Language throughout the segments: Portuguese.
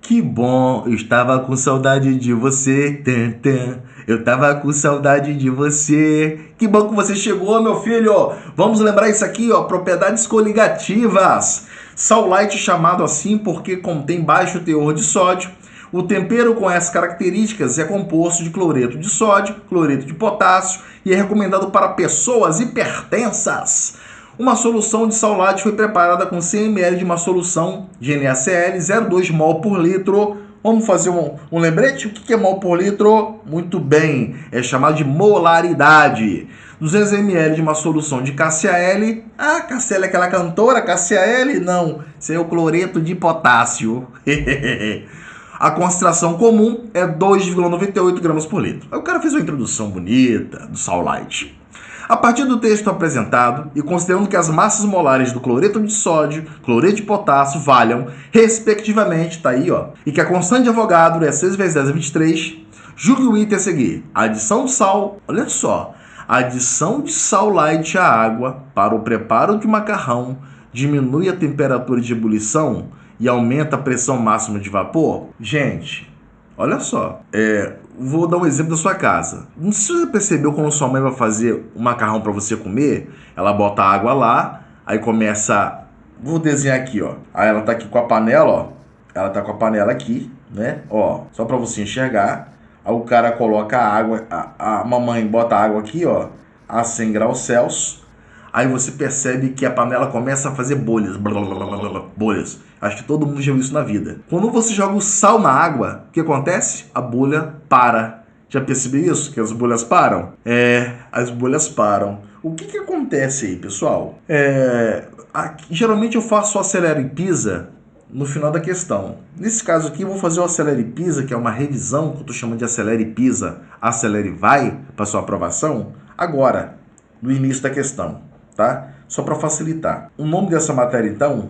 Que bom, eu estava com saudade de você. Tan, tan. Eu tava com saudade de você. Que bom que você chegou, meu filho. Vamos lembrar isso aqui, ó, propriedades coligativas. Sal light chamado assim porque contém baixo teor de sódio. O tempero com essas características é composto de cloreto de sódio, cloreto de potássio e é recomendado para pessoas hipertensas. Uma solução de sal light foi preparada com 100 ml de uma solução de NaCl 0,2 mol por litro. Vamos fazer um lembrete? O que é mol por litro? Muito bem, é chamado de molaridade. 200 ml de uma solução de KCl. Ah, KCl é aquela cantora? KCl? Não, isso é o cloreto de potássio. A concentração comum é 2,98 gramas por litro. Aí o cara fez uma introdução bonita do sal light. A partir do texto apresentado, e considerando que as massas molares do cloreto de sódio, cloreto de potássio valham, respectivamente, tá aí, ó, e que a constante de Avogadro é 6 vezes 10 a 23, julgue o item a seguir. A adição de sal, olha só, a adição de sal light à água para o preparo de macarrão diminui a temperatura de ebulição e aumenta a pressão máxima de vapor? Gente, olha só, vou dar um exemplo da sua casa. Não sei se você percebeu quando sua mãe vai fazer um macarrão para você comer, ela bota água lá, aí começa, vou desenhar aqui, ó. Aí ela tá aqui com a panela, ó. Ela tá com a panela aqui, né? Ó, só para você enxergar. Aí o cara coloca a água, a mamãe bota a água aqui, ó, a 100 graus Celsius. Aí você percebe que a panela começa a fazer bolhas. Bolhas. Acho que todo mundo já viu isso na vida. Quando você joga o sal na água, o que acontece? A bolha para. Já percebeu isso? Que as bolhas param? As bolhas param. O que acontece aí, pessoal? Geralmente eu faço o acelera e pisa no final da questão. Nesse caso aqui, eu vou fazer o acelera e pisa, que é uma revisão, que eu estou chamando de acelera e pisa, acelera e vai, para sua aprovação, agora, no início da questão, tá? Só para facilitar. O nome dessa matéria, então,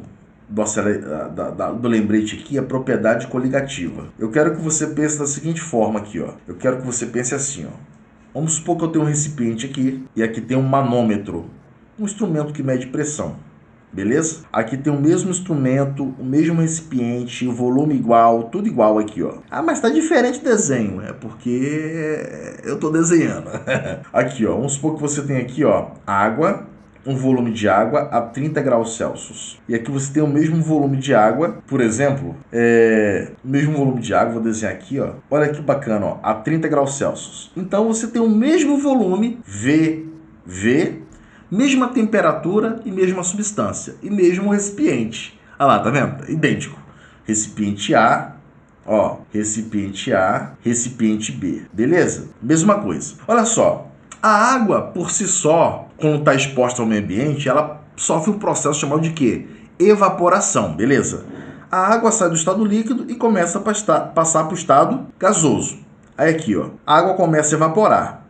do lembrete aqui, é propriedade coligativa. Eu quero que você pense da seguinte forma aqui, ó. Eu quero que você pense assim, ó. Vamos supor que eu tenho um recipiente aqui, e aqui tem um manômetro, um instrumento que mede pressão. Beleza? Aqui tem o mesmo instrumento, o mesmo recipiente, o volume igual, tudo igual aqui, ó. Ah, mas tá diferente o desenho. É porque eu tô desenhando. Aqui, ó. Vamos supor que você tem aqui, ó, água, um volume de água a 30 graus Celsius. E aqui você tem o mesmo volume de água, por exemplo, o mesmo volume de água, vou desenhar aqui, ó. Olha que bacana, ó, a 30 graus Celsius. Então você tem o mesmo volume, V, mesma temperatura e mesma substância. E mesmo recipiente. Olha lá, tá vendo? Idêntico. Recipiente A, ó. Recipiente A, recipiente B. Beleza? Mesma coisa. Olha só. A água, por si só, quando está exposta ao meio ambiente, ela sofre um processo chamado de quê? Evaporação. Beleza? A água sai do estado líquido e começa a passar para o estado gasoso. Aí aqui, ó. A água começa a evaporar.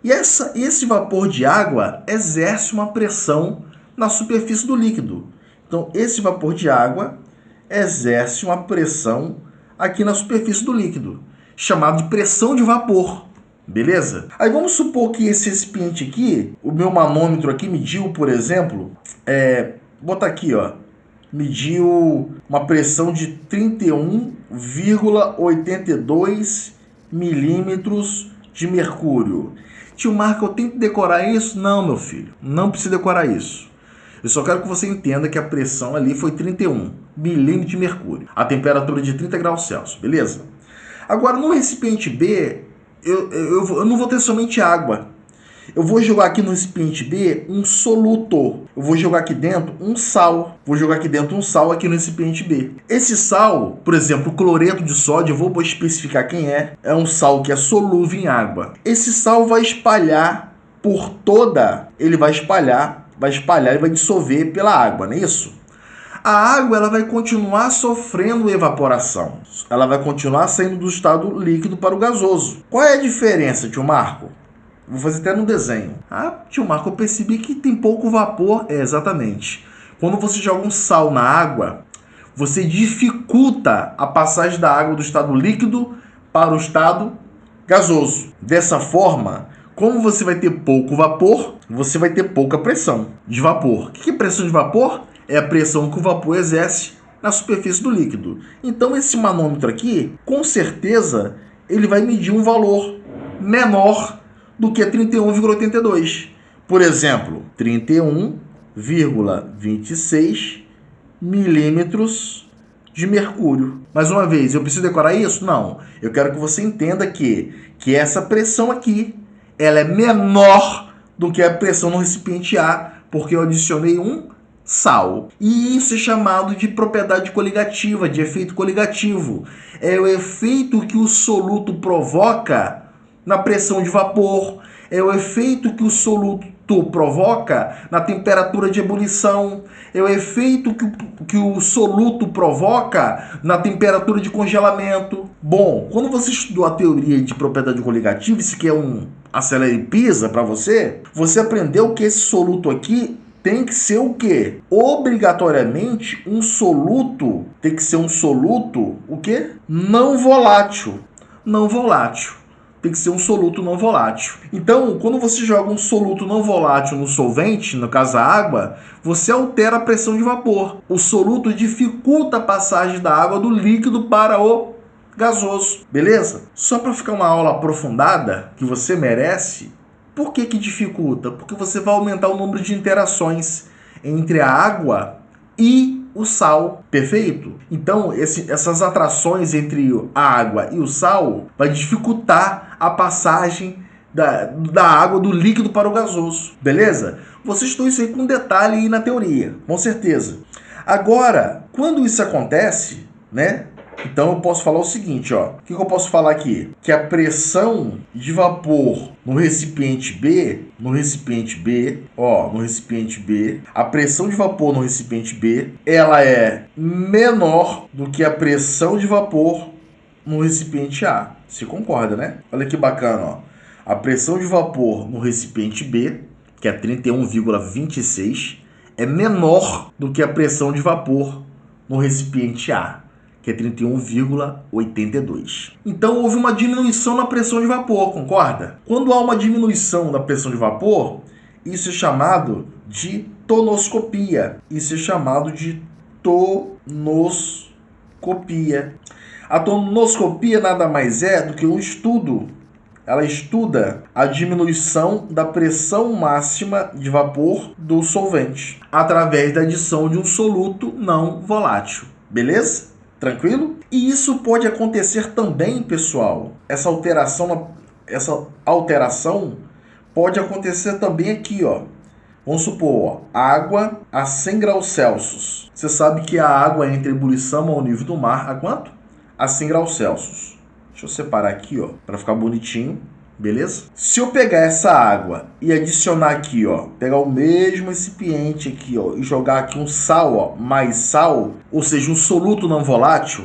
E esse vapor de água exerce uma pressão na superfície do líquido. Então, esse vapor de água exerce uma pressão aqui na superfície do líquido, chamado de pressão de vapor. Beleza? Aí vamos supor que esse recipiente aqui, o meu manômetro aqui mediu, por exemplo, vou botar aqui, ó, mediu uma pressão de 31,82 milímetros de mercúrio. Tio Marco, eu tenho que decorar isso? Não, meu filho, não precisa decorar isso. Eu só quero que você entenda que a pressão ali foi 31 milímetros de mercúrio. A temperatura de 30 graus Celsius, beleza? Agora, no recipiente B, eu não vou ter somente água. Eu vou jogar aqui no recipiente B um soluto. Eu vou jogar aqui dentro um sal. Vou jogar aqui dentro um sal aqui no recipiente B.Esse sal, por exemplo, o cloreto de sódio, eu vou especificar quem é. É um sal que é solúvel em água. Esse sal vai espalhar por toda... Ele vai espalhar e vai dissolver pela água, não é isso? A água ela vai continuar sofrendo evaporação. Ela vai continuar saindo do estado líquido para o gasoso. Qual é a diferença, tio Marco? Vou fazer até no desenho. Ah, tio Marco, eu percebi que tem pouco vapor. Exatamente. Quando você joga um sal na água, você dificulta a passagem da água do estado líquido para o estado gasoso. Dessa forma, como você vai ter pouco vapor, você vai ter pouca pressão de vapor. O que é pressão de vapor? É a pressão que o vapor exerce na superfície do líquido. Então esse manômetro aqui, com certeza, ele vai medir um valor menor do que 31,82. Por exemplo, 31,26 milímetros de mercúrio. Mais uma vez, eu preciso decorar isso? Não. Eu quero que você entenda que essa pressão aqui, ela é menor do que a pressão no recipiente A, porque eu adicionei um sal. E isso é chamado de propriedade coligativa, de efeito coligativo. É o efeito que o soluto provoca na pressão de vapor, é o efeito que o soluto provoca na temperatura de ebulição, é o efeito que o soluto provoca na temperatura de congelamento. Bom, quando você estudou a teoria de propriedade coligativa, isso que é um acelera e pisa para você, você aprendeu que esse soluto aqui tem que ser o quê? Obrigatoriamente um soluto, tem que ser um soluto, o quê? Não volátil. Não volátil. Tem que ser um soluto não volátil. Então, quando você joga um soluto não volátil no solvente, no caso a água, você altera a pressão de vapor. O soluto dificulta a passagem da água do líquido para o gasoso. Beleza? Só para ficar uma aula aprofundada, que você merece, por que dificulta? Porque você vai aumentar o número de interações entre a água e o sal, perfeito? Então, essas atrações entre a água e o sal vai dificultar a passagem da água do líquido para o gasoso, beleza? Você estudou isso aí com detalhe aí na teoria, com certeza. Agora, quando isso acontece, né? Então eu posso falar o seguinte, ó. O que eu posso falar aqui? Que a pressão de vapor no recipiente B, a pressão de vapor no recipiente B, ela é menor do que a pressão de vapor no recipiente A. Você concorda, né? Olha que bacana, ó. A pressão de vapor no recipiente B, que é 31,26, é menor do que a pressão de vapor no recipiente A, que é 31,82. Então houve uma diminuição na pressão de vapor, concorda? Quando há uma diminuição da pressão de vapor, isso é chamado de tonoscopia. A tonoscopia nada mais é do que um estudo. Ela estuda a diminuição da pressão máxima de vapor do solvente através da adição de um soluto não volátil. Beleza? Tranquilo? E isso pode acontecer também, pessoal. Essa alteração pode acontecer também aqui, ó. Vamos supor, ó, água a 100 graus Celsius. Você sabe que a água entra em ebulição ao nível do mar a quanto? A 100 graus Celsius. Deixa eu separar aqui, ó, para ficar bonitinho. Beleza? Se eu pegar essa água e adicionar aqui, ó, pegar o mesmo recipiente aqui, ó, e jogar aqui um sal, ó, mais sal, ou seja, um soluto não volátil,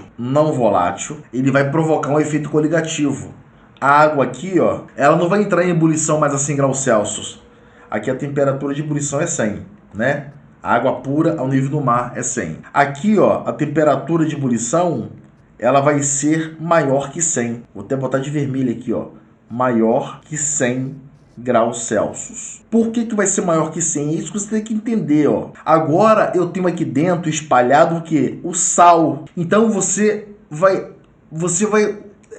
ele vai provocar um efeito coligativo. A água aqui, ó, ela não vai entrar em ebulição mais a 100 graus Celsius. Aqui a temperatura de ebulição é 100, né? A água pura ao nível do mar é 100. Aqui, ó, a temperatura de ebulição, ela vai ser maior que 100. Vou até botar de vermelho aqui, ó. Maior que 100 graus Celsius. Por que vai ser maior que 100? É isso que você tem que entender, ó. Agora eu tenho aqui dentro espalhado o quê? O sal. Então você vai...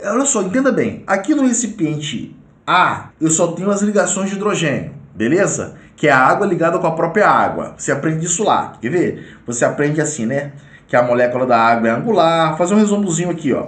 Olha só, entenda bem. Aqui no recipiente A, eu só tenho as ligações de hidrogênio, beleza? Que é a água ligada com a própria água. Você aprende isso lá. Quer ver? Você aprende assim, né? Que a molécula da água é angular. Vou fazer um resumozinho aqui, ó.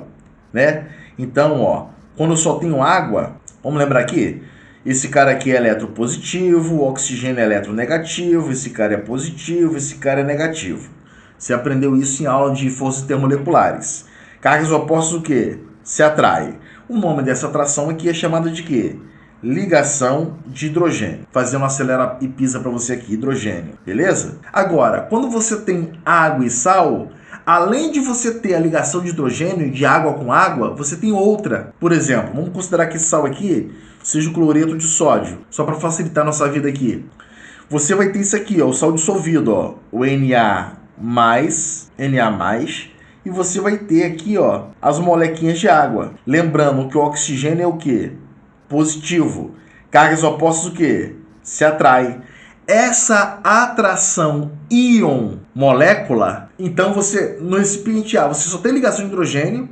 Né? Então, ó. Quando eu só tenho água, vamos lembrar aqui, esse cara aqui é eletropositivo, o oxigênio é eletronegativo, esse cara é positivo, esse cara é negativo. Você aprendeu isso em aula de forças termomoleculares. Cargas opostas o quê? Se atraem. O nome dessa atração aqui é chamada de quê? Ligação de hidrogênio. Fazendo uma acelera e pisa para você aqui, hidrogênio. Beleza? Agora, quando você tem água e sal, além de você ter a ligação de hidrogênio, de água com água, você tem outra. Por exemplo, vamos considerar que esse sal aqui seja o cloreto de sódio, só para facilitar a nossa vida aqui. Você vai ter isso aqui, ó, o sal dissolvido, ó, o Na+, e você vai ter aqui, ó, as molequinhas de água. Lembrando que o oxigênio é o quê? Positivo. Cargas opostas o quê? Se atrai. Essa atração íon molécula, então você, no recipiente A, você só tem ligação de hidrogênio,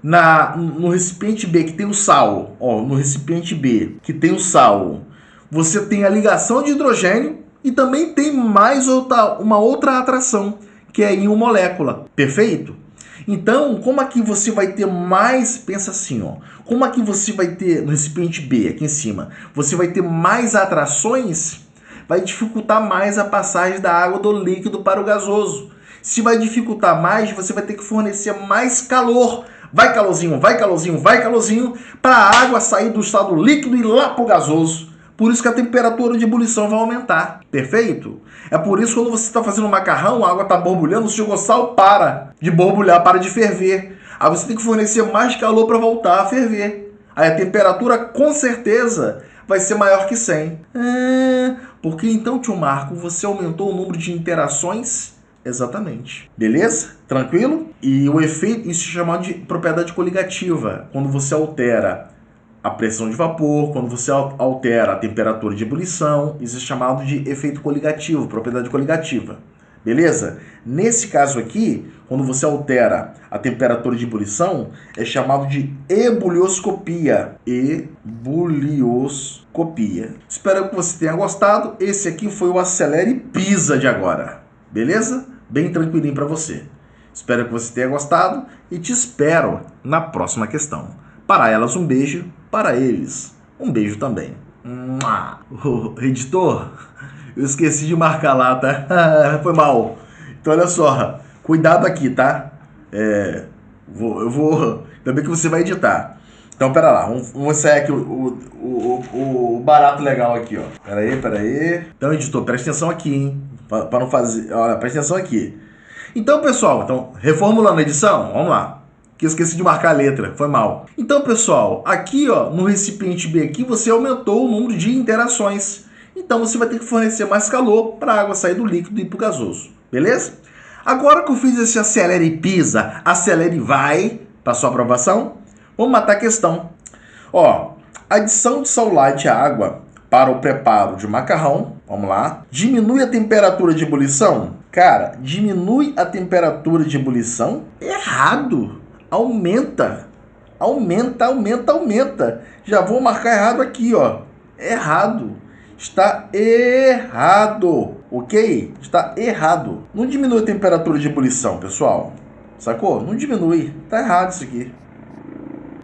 no recipiente B, que tem o sal, ó, no recipiente B, que tem o sal, você tem a ligação de hidrogênio e também tem mais uma outra atração, que é íon molécula, perfeito? Então, como aqui você vai ter mais, pensa assim, ó, como aqui você vai ter, no recipiente B, aqui em cima, você vai ter mais atrações, vai dificultar mais a passagem da água do líquido para o gasoso. Se vai dificultar mais, você vai ter que fornecer mais calor. Vai calorzinho, vai calorzinho, vai calorzinho, para a água sair do estado líquido e ir lá para o gasoso. Por isso que a temperatura de ebulição vai aumentar. Perfeito? É por isso que quando você está fazendo um macarrão, a água está borbulhando, você jogou sal, para de borbulhar, para de ferver. Aí você tem que fornecer mais calor para voltar a ferver. Aí a temperatura, com certeza, vai ser maior que 100. Porque então, tio Marco, você aumentou o número de interações? Exatamente. Beleza? Tranquilo? E o efeito, isso é chamado de propriedade coligativa. Quando você altera a pressão de vapor, quando você altera a temperatura de ebulição, isso é chamado de efeito coligativo, propriedade coligativa. Beleza? Nesse caso aqui, quando você altera a temperatura de ebulição, é chamado de ebulioscopia. Ebulioscopia. Espero que você tenha gostado. Esse aqui foi o Acelere Pisa de agora. Beleza? Bem tranquilinho para você. Espero que você tenha gostado e te espero na próxima questão. Para elas, um beijo. Para eles, um beijo também. Editor, eu esqueci de marcar lá, tá? Foi mal. Então, olha só. Cuidado aqui, tá? Ainda bem que você vai editar. Então, pera lá. Vamos sair aqui o barato legal aqui, ó. Pera aí. Então, editor, presta atenção aqui, hein? Para não fazer... Olha, presta atenção aqui. Então, pessoal, reformulando a edição, vamos lá. Que eu esqueci de marcar a letra, foi mal. Então, pessoal, aqui, ó, no recipiente B aqui, você aumentou o número de interações. Então, você vai ter que fornecer mais calor para a água sair do líquido e ir para o gasoso. Beleza? Agora que eu fiz esse Acelere Pisa, Acelere Vai, para sua aprovação, vamos matar a questão. Ó, adição de sal light à água para o preparo de macarrão, vamos lá, diminui a temperatura de ebulição? Cara, diminui a temperatura de ebulição? Errado! Aumenta. Já vou marcar errado aqui, ó. Errado. Está errado. Ok? Está errado. Não diminui a temperatura de ebulição, pessoal. Sacou? Não diminui. Está errado isso aqui.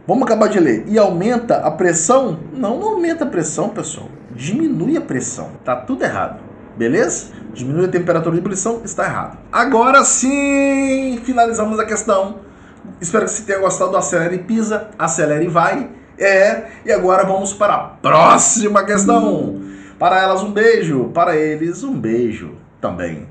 Vamos acabar de ler. E aumenta a pressão? Não aumenta a pressão, pessoal. Diminui a pressão. Tá tudo errado. Beleza? Diminui a temperatura de ebulição? Está errado. Agora sim, finalizamos a questão. Espero que você tenha gostado do Acelere Pisa, Acelere Vai. E agora vamos para a próxima questão. Para elas, um beijo. Para eles, um beijo também.